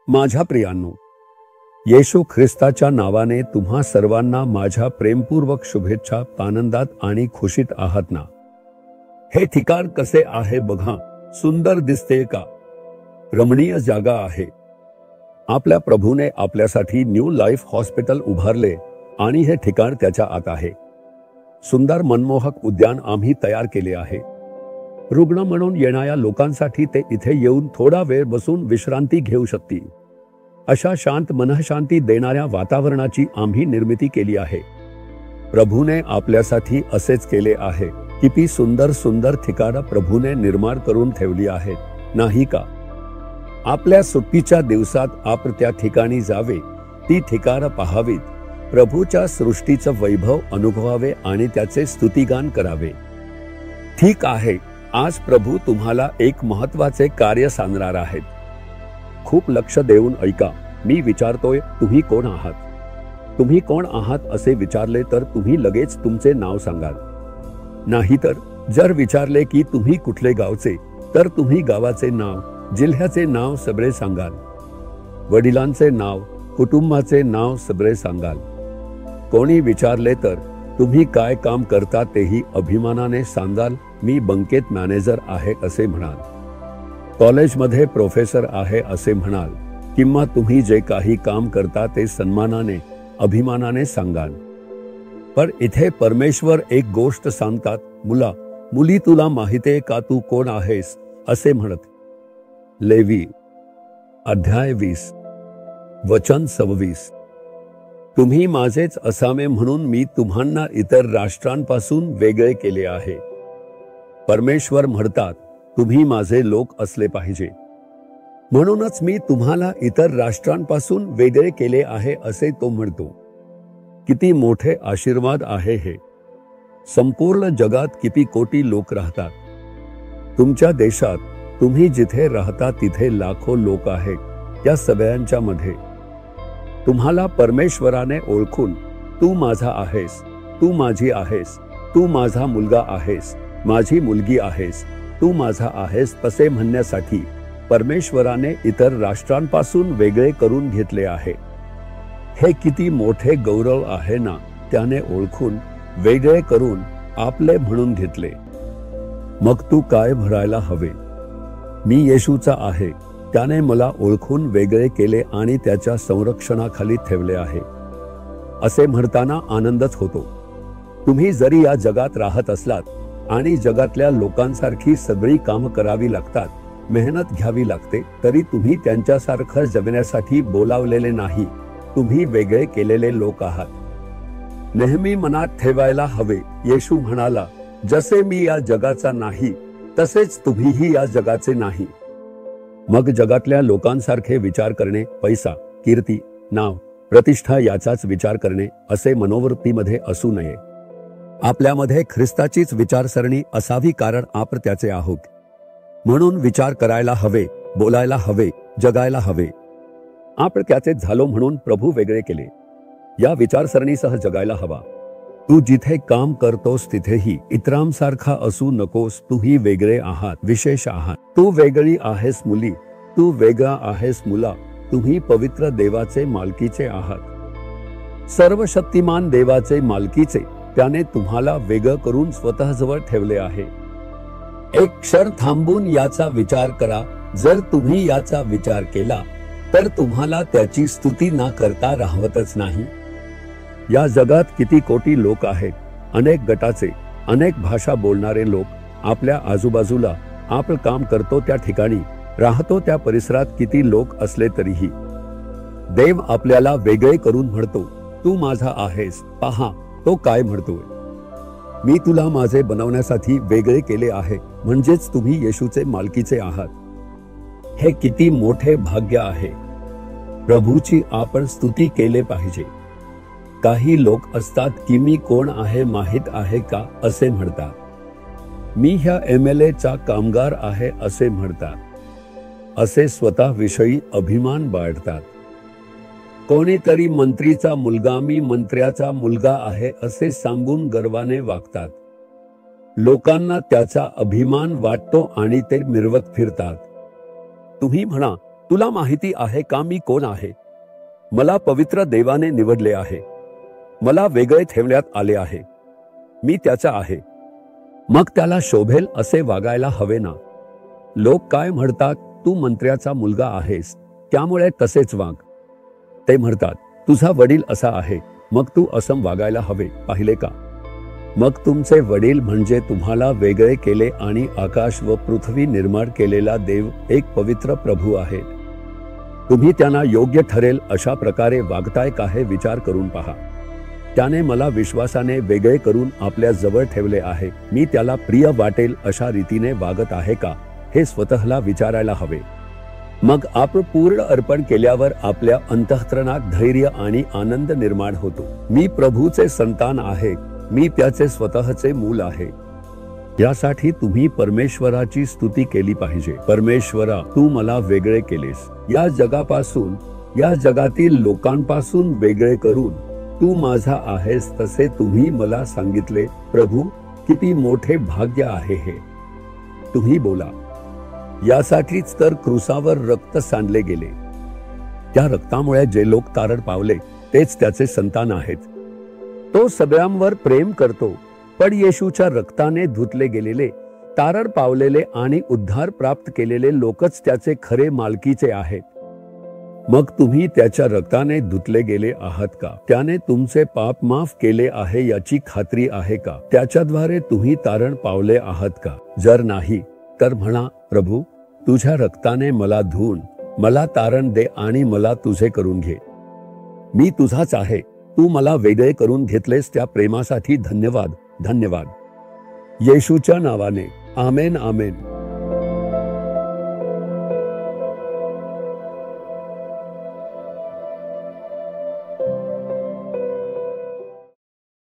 माझ्या प्रियांनो, येशू ख्रिस्ताच्या नावाने तुम्हा सर्वांना माझ्या प्रेमपूर्वक शुभेच्छा. आनंदात आणि खुशीत आहात ना? हे ठिकाण कसे आहे बघा. सुंदर दिसते का? रमणीय जागा आहे. आपल्या प्रभूने आपल्यासाठी न्यू लाईफ हॉस्पिटल उभारले आणि हे ठिकाण त्याच्या आत आहे. सुंदर मनमोहक उद्यान आम्ही तयार केले आहे. रुग्ण म्हणून येणाऱ्या लोकांसाठी ते इथे येऊन थोडा वेळ बसून विश्रांती घेऊ शकतील. अशा शांत मनःशांती देणाऱ्या वातावरणाची आम्ही निर्मिती केली आहे. प्रभूने आपल्यासाठी असेच केले आहे. किती सुंदर सुंदर ठिकाणं प्रभूने निर्माण करून ठेवली आहेत, नाही का? आपल्या सुट्टीच्या दिवसात आपण त्या ठिकाणी जावे, ती ठिकाणं पाहावीत, प्रभूच्या सृष्टीचं वैभव अनुभवावे आणि त्याचे स्तुतिगान करावे. ठीक आहे, आज प्रभू तुम्हाला एक महत्वाचे कार्य सांगणार आहेत. खूप लक्ष देऊन ऐका. मी विचारतोय, तुम्ही कोण आहात? तुम्ही कोण आहात असे विचारले तर तुम्ही लगेच तुमचे नाव सांगाल. नाहीतर जर विचारले की तुम्ही कुठले गावचे, तर तुम्ही गावाचे नाव, जिल्ह्याचे नाव सगळे सांगाल. वडिलांचे नाव, कुटुंबाचे नाव सगळे सांगाल. कोणी विचारले तर तुम्ही काय काम करता तेही अभिमानाने सांगाल. मी बँकेत मॅनेजर आहे असे म्हणाल. कॉलेजमध्ये प्रोफेसर आहे असे म्हणाल. किंवा तुम्ही जे काही काम करता ते सन्मानाने, अभिमानाने सांगाल. पण इथे परमेश्वर एक गोष्ट सांगतात. मुली तुला माहितीये का तू कोण आहेस असे म्हणत. लेवी अध्याय 20 वचन 26. तुम्ही माझेच असावे म्हणून मी तुम्हांना इतर राष्ट्रांपासून वेगळे केले आहे. परमेश्वर म्हणतात, तुम्ही माझे लोक असले पाहिजे. म्हणूनच मी तुम्हाला इतर राष्ट्रांपासून वेगळे केले आहे असे तो म्हणतो. किती मोठे आशीर्वाद आहे हे. संपूर्ण जगात किती कोटी लोक राहतात. तुमच्या देशात तुम्ही जिथे राहता तिथे लाखो लोक आहेत. त्या सगळ्यांच्या मध्ये तुम्हाला परमेश्वराने ओळखून तू माझा आहेस, तू माझी आहेस, तू माझा मुलगा आहेस, माझी मुलगी आहेस, तू माझा आहेस तसे म्हणण्यासाठी परमेश्वराने इतर राष्ट्रांपासून वेगळे करून घेतले आहे. हे किती मोठे गौरव आहे ना. त्याने ओळखून वेगळे करून आपले म्हणून घेतले. मग तू काय भरायला हवे? मी येशूचा आहे. त्याने मला ओळखून वेगळे केले आणि त्याच्या संरक्षणाखाली ठेवले आहे असे म्हणताना आनंदच होतो. तुम्ही जरी या जगात राहत असलात आणि जगातल्या लोकांसारखी सगळी कामं करावी लागतात, मेहनत घ्यावी लागते, तरी तुम्ही त्यांच्यासारखं जगण्यासाठी बोलावलेले नाही. तुम्ही वेगळे केलेले लोक आहात. नेहमी मनात ठेवायला हवे, येशू म्हणाला, जसे मी या जगाचा नाही तसेच तुम्हीही या जगाचे नाही. मग जगातल्या लोकांसारखे विचार करणे, पैसा, कीर्ती, नाव, प्रतिष्ठा याचाच विचार करणे असे मनोवृत्तीमध्ये असू नये. आपल्यामध्ये ख्रिस्ताचीच विचारसरणी असावी, कारण आपण त्याचे आहोत. म्हणून विचार करायला हवे, बोलायला हवे, जगायला हवे. आपण त्याचेच झालो म्हणून प्रभू वेगळे केले. या विचारसरणीसह जगायला हवा. तू जिथे काम करतोस तिथेही इतरांसारखा असू नकोस. तूही वेगळे आहात, विशेष आहात. तू वेगळी आहेस मुली, तू वेगळा आहेस मुला. तुम्ही पवित्र देवाचे मालकीचे आहात. सर्वशक्तिमान देवाचे मालकीचे. त्याने तुम्हाला वेगळं करून स्वतःजवळ ठेवले आहे. एक क्षण थांबून याचा विचार करा. जर तुम्ही याचा विचार केला तर तुम्हाला त्याची स्तुती न करता राहवतच नाही. या जगात किती कोटी लोक आहेत. अनेक गटाचे, अनेक भाषा बोलणारे लोक आपल्या आजूबाजूला. आपण काम करतो त्या ठिकाणी, राहतो त्या परिसरात किती लोक असले तरीही देव आपल्याला वेगळे करून म्हणतो, तू माझा आहेस. पहा तो काय म्हणतोय. मी तुला माझे बनवण्यासाठी वेगळे केले आहे. म्हणजेच तुम्ही येशूचे मालकीचे आहात. हे किती मोठे भाग्य आहे. प्रभूची आपण स्तुती केले पाहिजे. काही लोक असतात की मी कोण आहे माहित आहे का असे म्हणतात. मी ह्या MLA चा कामगार आहे असे म्हणतात. असे स्वतःविषयी अभिमान बाळगतात. कोणीतरी मंत्रीचा मुलगा, मी मंत्र्याचा मुलगा आहे असे सांगून गर्वाने वागतात. लोकांना त्याचा अभिमान वाटतो आणि ते मिरवत फिरतात. तुम्ही म्हणा, तुला माहिती आहे का मी कोण आहे? मला पवित्र देवाने निवडले आहे. मला वेगळे ठेवण्यात आले आहे. मी त्याचा आहे. मग त्याला शोभेल असे वागायला हवे ना? लोक काय म्हणतात? तू मंत्र्याचा मुलगा आहेस, त्यामुळे तसेच वाग. ते म्हणतात, तुझा वडील असा आहे, मग तू असं वागायला हवे. पाहिले का? मग तुमचे वडील म्हणजे तुम्हाला वेगळे केले आणि आकाश व पृथ्वी निर्माण केलेला देव एक पवित्र प्रभू आहे. तुम्ही त्यांना योग्य ठरेल अशा प्रकारे वागताय का हे विचार करून पहा. त्याने मला विश्वासाने वेगळे करून आपल्या जवळ ठेवले आहे. मी त्याला प्रिय वाटेल अशा रीतीने वागत आहे का हे स्वतःला विचारायला हवे. मग आपण पूर्ण अर्पण केल्यावर आपल्या अंतःकरणात धैर्य आणि आनंद निर्माण होतो. मी प्रभूचे संतान आहे, मी त्याचे स्वतःचे मूल आहे. यासाठी तुम्ही परमेश्वराची स्तुती केली पाहिजे. परमेश्वरा, तू मला वेगळे केलेस, या जगापासून, या जगातील लोकांपासून वेगळे करून तू माझा आहेस तसे तुम्ही मला सांगितले. प्रभू, किती मोठे भाग्य आहे हे. तुम्ही बोला. यासाठीच तर क्रूसावर रक्त सांडले गेले. त्या रक्तामुळे जे लोक तारण पावले तेच त्याचे संतान आहेत. तो सगळ्यांवर प्रेम करतो, पण येशूच्या रक्ताने धुतले गेलेले, तारण पावलेले आणि उद्धार प्राप्त केलेले लोकच त्याचे खरे मालकीचे आहेत. मग तुम्ही त्याच्या रक्ताने धुतले गेले आहात का? त्याने तुमचे पाप माफ केले आहे याची खात्री आहे का? त्याच्याद्वारे तुम्ही तारण पावले आहात का? जर नाही तर म्हणा, प्रभू, तुझ्या रक्ताने मला धुवून मला तारण दे आणि मला तुझे करून घे. मी तुझाच आहे. तू मला वेगळे करून घेतलेस त्या प्रेमासाठी धन्यवाद, धन्यवाद. येशूच्या नावाने आमेन, आमेन.